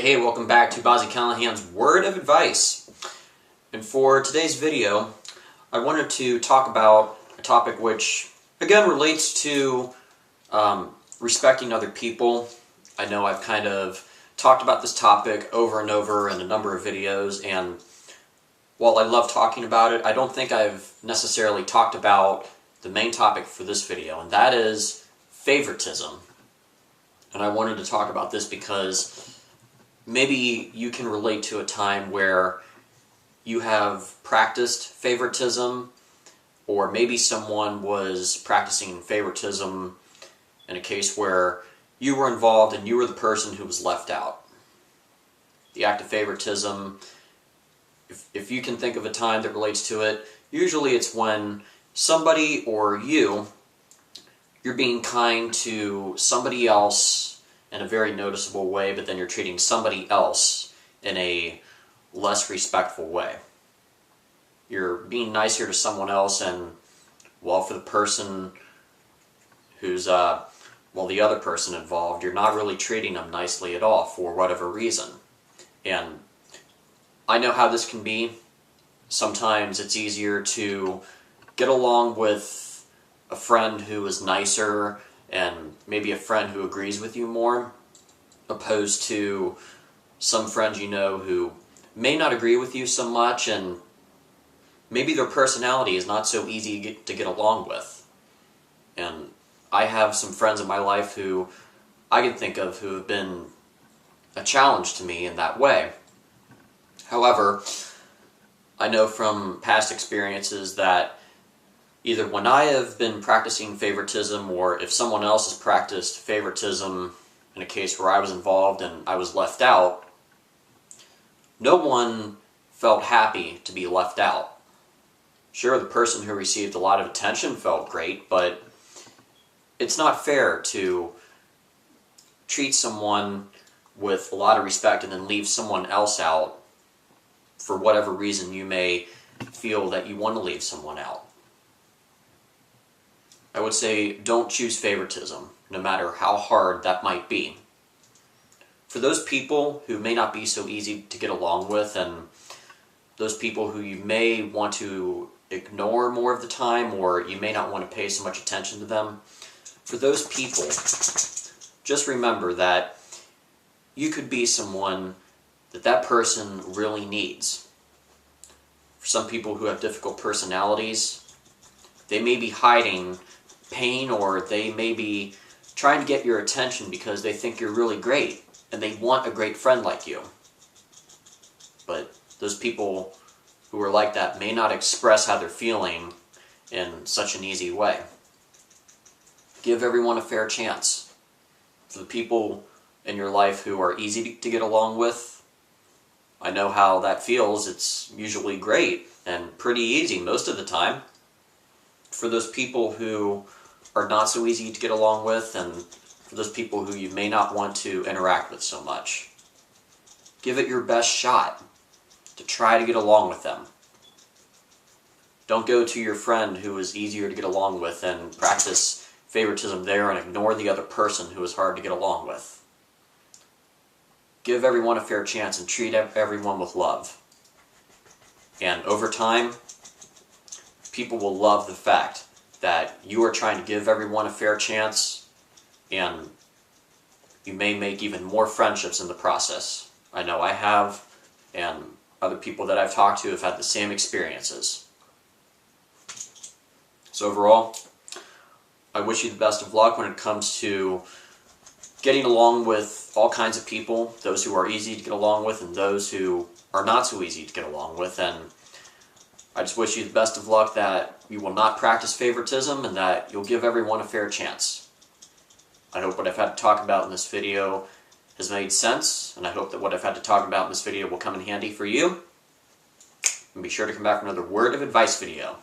Hey, welcome back to Bobb-z Callahan's Word of Advice. And for today's video, I wanted to talk about a topic which, again, relates to respecting other people. I know I've kind of talked about this topic over and over in a number of videos, and while I love talking about it, I don't think I've necessarily talked about the main topic for this video, and that is favoritism. And I wanted to talk about this because maybe you can relate to a time where you have practiced favoritism, or maybe someone was practicing favoritism in a case where you were involved and you were the person who was left out. The act of favoritism, if you can think of a time that relates to it, usually it's when somebody or you're being kind to somebody else in a very noticeable way, but then you're treating somebody else in a less respectful way. You're being nicer to someone else, and, well, for the person who's, the other person involved, you're not really treating them nicely at all for whatever reason. And I know how this can be. Sometimes it's easier to get along with a friend who is nicer and maybe a friend who agrees with you more, opposed to some friends you know who may not agree with you so much, and maybe their personality is not so easy to get along with. And I have some friends in my life who I can think of who have been a challenge to me in that way. However, I know from past experiences that either when I have been practicing favoritism, or if someone else has practiced favoritism in a case where I was involved and I was left out, no one felt happy to be left out. Sure, the person who received a lot of attention felt great, but it's not fair to treat someone with a lot of respect and then leave someone else out for whatever reason you may feel that you want to leave someone out. I would say don't choose favoritism, no matter how hard that might be. For those people who may not be so easy to get along with, and those people who you may want to ignore more of the time, or you may not want to pay so much attention to them, for those people, just remember that you could be someone that person really needs. For some people who have difficult personalities, they may be hiding pain, or they may be trying to get your attention because they think you're really great and they want a great friend like you. But those people who are like that may not express how they're feeling in such an easy way. Give everyone a fair chance. For the people in your life who are easy to get along with, I know how that feels. It's usually great and pretty easy most of the time. For those people who are not so easy to get along with, and for those people who you may not want to interact with so much, give it your best shot to try to get along with them. Don't go to your friend who is easier to get along with and practice favoritism there and ignore the other person who is hard to get along with. Give everyone a fair chance and treat everyone with love. And over time, people will love the fact that you are trying to give everyone a fair chance, and you may make even more friendships in the process. I know I have, and other people that I've talked to have had the same experiences. So overall, I wish you the best of luck when it comes to getting along with all kinds of people, those who are easy to get along with and those who are not so easy to get along with. And I just wish you the best of luck that you will not practice favoritism and that you'll give everyone a fair chance. I hope what I've had to talk about in this video has made sense, and I hope that what I've had to talk about in this video will come in handy for you. And be sure to come back for another Word of Advice video.